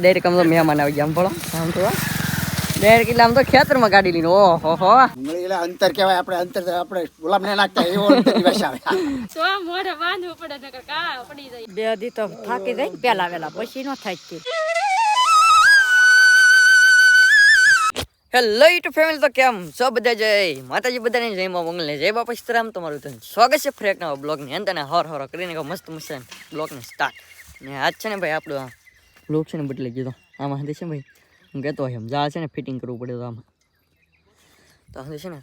Direct આમ તો મહેમાન આવી ગયા. આમ ભણો આમ તો ડાયરેક્ટ એટલે આમ તો ખેતરમાં ગાડી લઈને ઓહો હો એટલે અંતર કહેવાય. આપણે અંતર આપણે ગુલામ ને નાખતા એવો અંતર ભાષા આવે. તો મોઢે બાંધવું પડે નકર કા પડી જાય. બે દી તો થાકી જાય પેલા વેલા પછી નો થાય. હેલો યુટ્યુબ ફેમિલી, તો કેમ છો બધા? જય માતાજી બધાને, જય માં મંગલ ને જય બાપા સીતારામ. તમારું તો સ્વાગત છે ફ્રેક નવા બ્લોગની અંત અને હર કરીને મસ્ત મસ્ત બ્લોગને સ્ટાર્ટ. ને આજ છે ને ભાઈ આપણો આ બ્લોગ છે ને બદલાઈ ગયો. આમાં હંધે છે ભાઈ હું કહેતો હોય એમ ઝાડ છે ને ફિટિંગ કરવું પડે. તો આમાં તો હંધે છે ને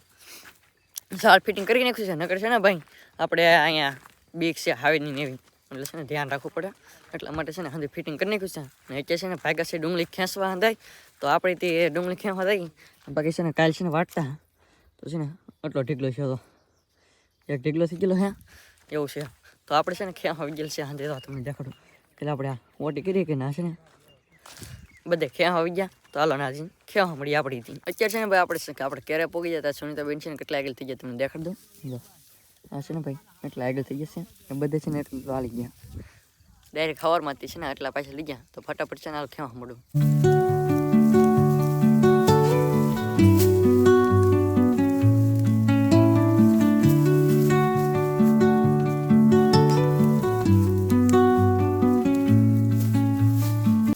ઝાડ ફિટિંગ કરી નાખ્યું છે. નકર છે ને ભાઈ આપણે અહીંયા બીક છે હાવેની નેવી, એટલે છે ને ધ્યાન રાખવું પડે. એટલા માટે છે ને હંધે ફિટિંગ કરી નાખ્યું છે. ને અત્યારે છે ને ભાગ્યા છે ડુંગળી ખેંચવા હંધાય, તો આપણે તે ડુંગળી ખેંચવા થાય. બાકી છે ને કાલ છે ને વાટતા તો છે ને આટલો ઢીકલો છે, તો એક ઢીકલો થઈ ગયેલો હે એવું છે. તો આપણે છે ને ખેંચવા આવી ગયેલ છે હંધે. તો તમને દેખાડું એટલે આપણે આ ઓટી કરીએ કે ના છે ને બધે ખેંચવા આવી ગયા. તો હાલો ના ખેંચવા મળી આપણી હતી. અત્યારે છે ને ભાઈ આપણે ક્યારે પોગી જતા સુનિતાબેન છે ને કેટલા આગળ થઈ ગયા તમને દેખાડ દઉં. જો આ છે ને ભાઈ એટલા આગળ થઈ જશે એ બધે છે ને એટલું હાલી ગયા. ડાયરેક્ટ ખબરમાંથી છે ને એટલા પાછા લઈ ગયા. તો ફટાફટ છે ને હાલ ખેંચવા મળું.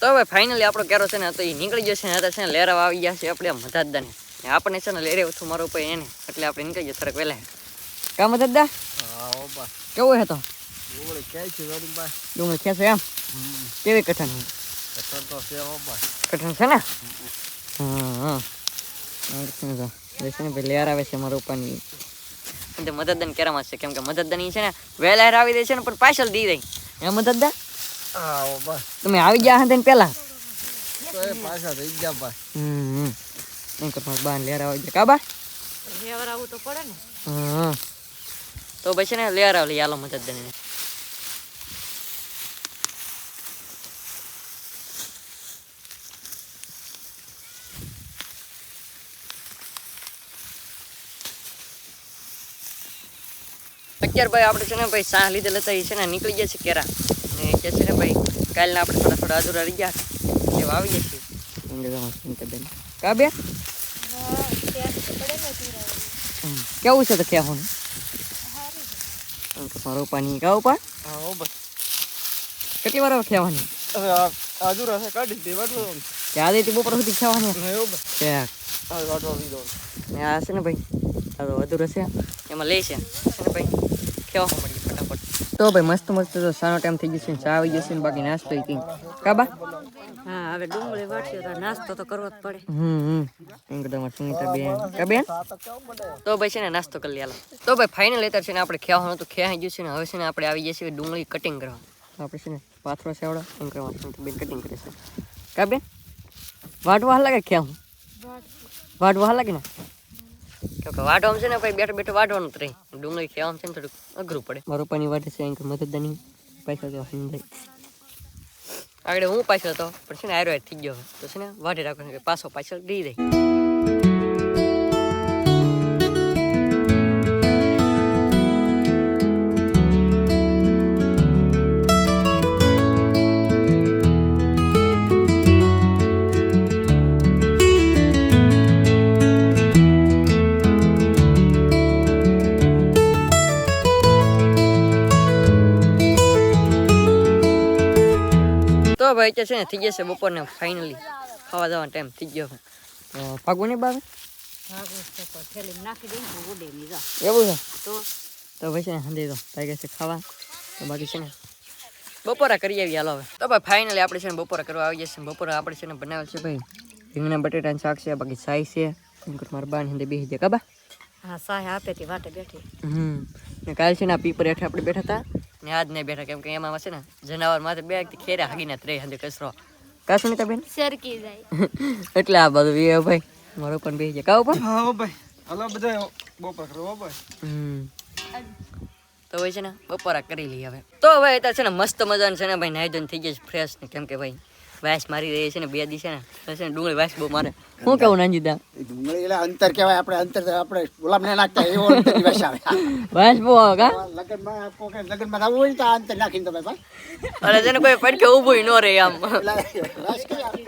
તો હવે ફાઇનલી આપણો કેરો છે ને તો એ નીકળી જશે ને. છે ને લેરાવા આવી ગયા છે આપણે મધાદાને. આપણને છે ને લેરે હતું મારો ભાઈ એને, એટલે આપણે નીકળી ગયા થોડાક વહેલા. કા મધાદા કેવું હે? તો ડુંગળી ખેંચો એમ કેવી કઠણ કઠણ છે ને? હા ભાઈ લેર આવે છે મારા ઉપરની મદદદાન કેરામાં છે. કેમ કે મદદદાન છે ને વહેલા આવી દે છે ને પણ પાછળ દી દઈ. એમ મદદદા તમે આવી ગયા હતા પેલા પાછા થઈ ગયા ભાઈ. બાન લેર આવી ગયા કાબા લેવર આવું તો પડે ને. હા તો પછી છે ને લેર આવલી આલો મદદદાન. અત્યારે ભાઈ આપણે છે ને ભાઈ સાહ લીધે લેતા છે ને નીકળી ગયા છે કેરા. ને અત્યારે છે ને ભાઈ કાલના આપણે થોડા અધૂરા રહી ગયા એવા આવી ગયા છીએ. કા બે કેવું છે તો ક્યાં મારું પાણી કા ઉપર કેટલી વાર ખેવાની અધૂરા છે કાઢી દે વાટો ક્યાં દેતી બપોર સુધી ખેવાની ને આ છે ને ભાઈ અધૂરા છે એમાં લે છે ને ભાઈ ખેવા મળી ફટાફટ. તો ભાઈ મસ્ત મસ્ત તો સારો ટાઈમ થઈ જશે, ચા આવી જશે ને બાકી નાસ્તો હતી કાબા. હા હવે ડુંગળી વાટશે તો નાસ્તો તો કરવો જ પડે. એકદમ સુનિતા બેન કા બેન. તો ભાઈ છે ને નાસ્તો કરી લે. તો ભાઈ ફાઇનલ લેતર છે ને આપણે ખેવાનું તો ખેવાઈ ગયું છે ને. હવે છે ને આપણે આવી જઈએ ડુંગળી કટિંગ કરવા. આપણે છે ને પાથરો છે આવડો એમ કરવાનું બેન કટિંગ કરે છે કા બેન. વાટવા હાલ લાગે ખેવું વાટવા હાલ લાગે ને કે વાટવામાં છે ને ભાઈ બેઠો બેઠો વાટવાનું જ રહી. ડુંગળી ખેવામાં છે ને થોડુંક અઘરું પડે. મારું પાણી વાટે છે મદદદાની પૈસા દેવા સમજાય. આગળ હું પાછળ હતો પણ છે ને આયુર્વેદ થઈ ગયો તો છે ને વાટે રાખવાનું કે પાછો પાછળ દઈ દે. તો ભાઈ છે ને થઈ જશે બપોરને ફાઇનલી ખાવા જવાનો ટાઈમ થઈ ગયો. ભાગવું નહીં બાબે થેલી નાખી દે ઉડે નહીં જા એવું છે. તો ભાઈ છે ને હંધી તો ભાઈ છે ખાવા. તો બાકી છે ને બપોરા કરી આવી હાલો હવે. તો ભાઈ ફાઇનલી આપણે છે ને બપોરા કરવા આવી જશે. બપોરા આપણે છે ને બનાવે છે ભાઈ રીંગણા બટેટાનું શાક છે, બાકી સાઈ છે. મારા બાન હંધે બેસી જાય કાબા. હા સાહે આપે તે વાટે બેઠી. ને કાલ છે ને આ પીપર હેઠે આપણે બેઠા હતા ને આજ નહીં બેઠા. કેમ કે એમાં છે ને જનાવર માથે બે ખેરે હાગીને ત્રે હંધે કચરો કા સુનિતા બેન સરકી જાય એટલે આ બધું એ ભાઈ મારો પણ બેસી જાય કા ઉપર. હા ભાઈ હલો બધા બપોર કરો ભાઈ. તો ભાઈ છે ને બપોરા કરી લઈએ હવે. તો હવે અત્યારે છે ને મસ્ત મજાનું છે ને ભાઈ નાઈ ધોઈને થઈ જાય ફ્રેશ ને. કેમ કે ભાઈ વાસ મારી રહી છે ને બે દી છે ને તો છે ને ડુંગળી વાસ બહુ મારે શું કેવું નાનજીદા એ ડુંગળી એટલે અંતર કહેવાય આપણે ગુલાબ ને નાખતા એવો અંતરની ભાષા આવે વાસ બહુ આવે કા લગ્નમાં કોકે લગ્નમાં આવવું હોય ને તો આ અંતર નાખીને તમે ભાઈ અને છે ને કોઈ પડકે ઊભું ન રહે આમ વાસ કઈ આવે?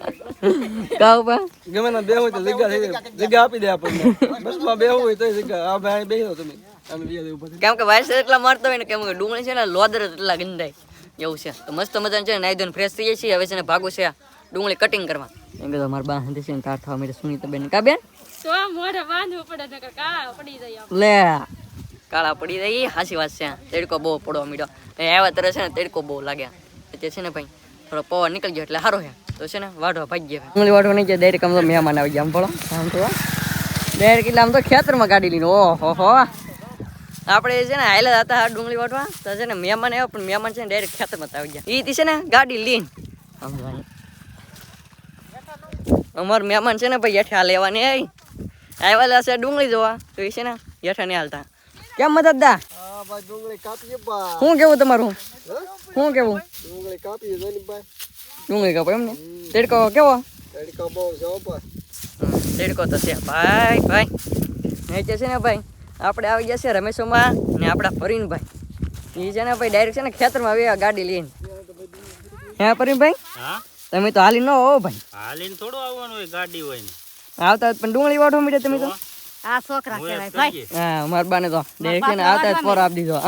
કાવ બા ગમે ના બેહું તો જગ્યા આપી દે આપણને બસમાં બેહું હોય તો જગ્યા આ ભાઈ બેહો તમે અમે બે ઉપર કેમ કે વાસ એટલા મારતો હોય ને કેમ કે ડુંગળી છે ને લોદર જ એટલા ગંધાય એવું છે તો મસ્ત મજાનું છે ને નાઈ ધોઈને ફ્રેશ થઈ જાય છે હવે છે ને ભાગું છે ડુંગળી કટિંગ કરવા એમ કે મારા બા હંધી છે ને તાર થવા માટે સુનીતા બેન કા બેન તો મોઢે બાંધવું પડે નકર કા પડી જાય આમ. લે કાળા પડી રહી હાસી વાત છે તડકો બહુ પડવા મીડ્યો આવ્યા તરત છે ને તડકો બહુ લાગ્યા એટલે છે ને ભાઈ થોડો પવન નીકળી ગયો એટલે સારો છે તો છે ને વાઢવા ભાગી ગયા ડુંગળી વાઢવા નહીં જાય ડાયરેક્ટ આમ તો મહેમાન આવી ગયા આમ પડો આમ તો ડાયરેક્ટ એટલે આમ તો ખેતરમાં ગાડી લઈને ઓહો હો આપણે છે ને હાઈલા હતા ડુંગળી વાટવા તો છે ને મહેમાન આવ્યો પણ મહેમાન છે ને ડાયરેક્ટ ખેતરમાં આવી ગયા ઈ છે ને ગાડી લઈને આમ ભાઈ અમાર મહેમાન છે ને ભાઈ હેઠા લેવાની આવ્યા છે ડુંગળી જોવા તો એ છે ને હેઠા નહીં હાલતા કેમ મદદદા હા ભાઈ ડુંગળી કાપીએ બા શું કેવું તમારું શું કેવું ડુંગળી કાપીએ જોની ભાઈ ડુંગળી કાપો એમ ને તડકો કેવો તડકા બહુ છે ઉપર તડકો તો છે ભાઈ ભાઈ નીચે છે ને ભાઈ આપણે આવી ગયા છે રમેશોમાં ને આપણા ફરીનભાઈ એ છે ને ભાઈ ડાયરેક્ટ છે ને ખેતરમાં આવ્યા ગાડી લઈને હે ફરીનભાઈ હા તમે તો હાલી ન હો ભાઈ હાલીને થોડું આવવાનું હોય ગાડી હોય ને આવતા હોય પણ ડુંગળી વાઢવા મળે તમે તો આ છોકરા કહેવાય ભાઈ હા મારા બાને તો ડાયરેક્ટ છે ને આવતા જ પોર આપી દીધો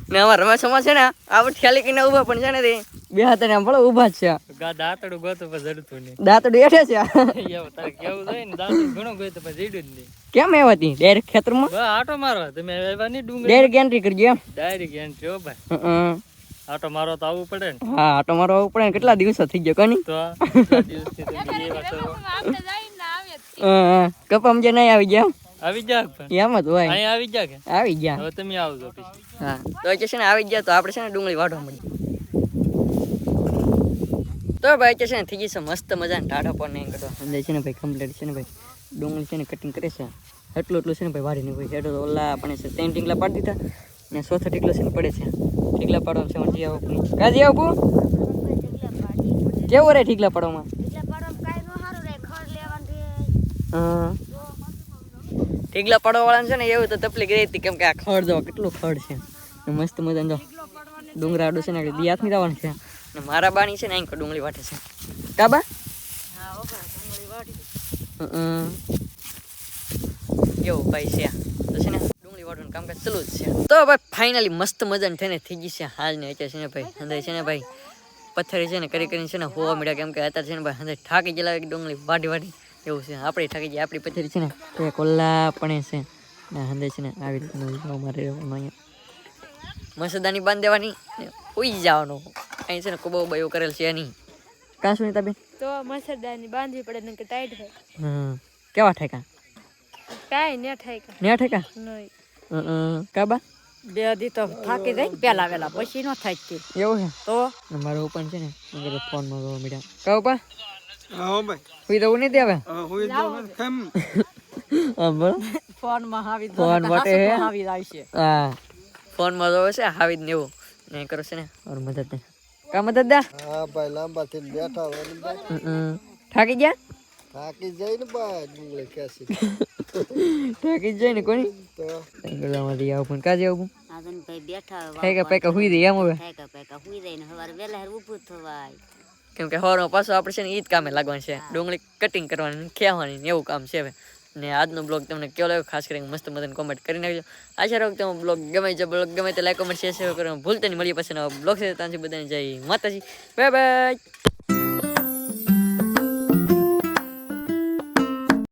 ને અમારા રમેશોમાં છે ને આવું ઠેલી કીને ઊભા પણ છે ને તે બે હાથે આમ ભલો ઊભા જ છે દાંતડું ગોતો પણ જડતું નહીં દાંતડી હેઠે છે એવું તારે કેવું જોઈએ ને દાંતડું ઘણું ગયું તો પણ જીડ્યું જ નહીં કેમ એવા હતી ડાયરેક્ટ ખેતરમાં બસ આટો મારવા તમે આવ્યા નહીં ડુંગળી ડાયરેક્ટ એન્ટ્રી કરજો એમ ડાયરેક્ટ એન્ટ્રી હો ભાઈ હં. આટો મારો તો આવવું પડે ને હા આટો મારો આવવું પડે ને કેટલા દિવસો થઈ ગયો કની તો આ દિવસથી તો બે વાર તો આપણે જઈને ને આવે જ. કપામ જે નહીં આવી ગયા આવી જા પણ એમ જ હોય અહીંયા આવી જા કે આવી ગયા હવે તમે આવજો પછી હા તો એ છે ને આવી ગયા તો આપણે છે ને ડુંગળી વાઢવા મળી તો ભાઈ છે ને થઈ ગઈ છે મસ્ત મજાને ટાઢા પર નહીં કાઢો અંદર છે ને ભાઈ કમ્પ્લીટ છે ને ભાઈ ડુંગળી છે ને કટિંગ કરે છે એટલું એટલું છે ને ભાઈ વાઢીને ભાઈ હેડો તો ઓલા આપણે છે 3 ટીકલા પાડી દીધા ને ચોથા ટીકલો છે ને પડે છે ટીકલા પાડવાનું છે જી આવું કાજી આવું કેવું રે ઠીકલા પાડવામાં હા ઠીકલા પાડવા વાળાને છે ને એવું તો તકલીફ રહી હતી કેમ કે આ ખડ જો કેટલું ખડ છે ને મસ્ત મજાનું જો ડુંગરા આડું છે ને દી હાથ જવાનું છે ને મારા બાની છે ને અહીં ડુંગળી વાટે છે કાબા કેવું ભાઈ છે તો છે ને ડુંગળી વાટવાનું કામકાજ ચાલુ જ છે તો ભાઈ ફાઇનલી મસ્ત મજાની થઈને થઈ ગઈ છે હાલ ને અત્યારે છે ને ભાઈ અંદર છે ને ભાઈ પથ્થરી છે ને કરી કરીને છે ને હોવા મળ્યા કેમ કે અત્યારે છે ને ભાઈ અંદર થાકી ગયેલા ડુંગળી વાટી વાટી એવું છે આપણે થાકી જાય આપણી પથ્થરી છે ને તો કોલ્લા પણ છે ને અંદર છે ને આવી રીતનું અમારે અહીંયા મસદાની બાંધ દેવાની ને ઉઈ જવાનું અહીં છે ને કુબો બયો કરેલ છે નહીં કાં સુનીતા બેન તો મસરદારની બાંધવી પડે નકર ટાઈટ હોય. કેવા ઠેકા કાંઈ ને થાય કે ને ઠેકા નહીં. કાબા બે દી તો થાકી જાય ને પેલા વેલા પછી ન થાય છે એવું છે તો મારો ઓપન છે ને ફોનમાં જોવા મળ્યા કહો પા હા ભાઈ હુઈ રહું નહીં દેવે હું કેમ બોલો ફોન માં આવી ફોન માટે હે? આવી આવશે હા ફોનમાં જોવે છે હાવી જ ને એવું ને કરો છે ને ઓર મદદ ને કા મદદ દા હા ભાઈ લાંબા થઈને બેઠા હોય ને ભાઈ થાકી ગયા થાકી જાય ને ભાઈ ડુંગળી ખેંચી થાકી જ જાય ને કોની તો કઈ કરવામાંથી આવું પણ કાજે આવું આદન ભાઈ બેઠા ખાઈ પૈકા હુઈ દે એમ હવે થાય પૈકા હુઈ જાય ને સવારે વહેલા ઊભું થવાય કેમ કે હવારમાં પાછો આપણે છે ને ઈ જ કામે લાગવાનું છે ડુંગળી કટિંગ કરવાની ખેવાની ને એવું કામ છે હવે ને આજનો બ્લોગ તમને કેવો લાગ્યો ખાસ કરીને મસ્ત મજાને કોમેન્ટ કરી નાખજો આશા રાખો તમે બ્લોગ ગમે છે બ્લોગ ગમે તો લાઈક કોમેન્ટ શેર કરવાનું ભૂલતા નહીં મળીએ પછી બ્લોગ છે ત્યાંથી બધાને જય માતાજી બાય બાય